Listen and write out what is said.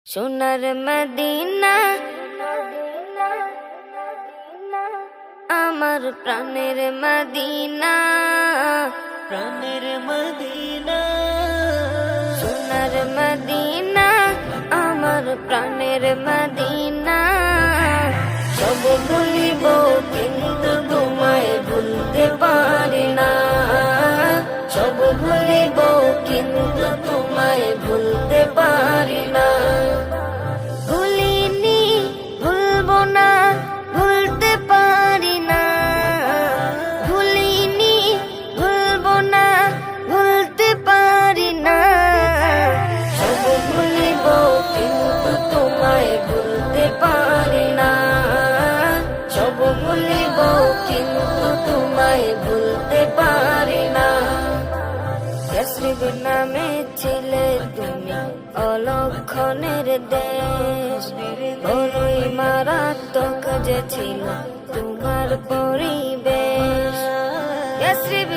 সোনার মদিনা আমার প্রাণের মদিনা, প্রাণের মদিনা, সোনার মদিনা আমার প্রাণের মদিনা। সব ভুলিব কিন্তু তোমায় ভুলতে পারি না, সব ভুলিব কিন্তু তোমায় ভুলতে পারি না। ভুলিনি ভুলবো না, ভুলতে পারি না, ভুলিনি ভুলবো না, ভুলতে পারি না। সব ভুলিব কিন্তু তোমায় ভুলতে পারি না, সব ভুলিব কিন্তু তোমায় ভুলতে পারি না। ইয়াসরিব নামে ছিলে তুমি অলক্ষণের দেশ, বড়ই মারাত্মক যে ছিল তোমার পরিবেশ। ইয়াসরিব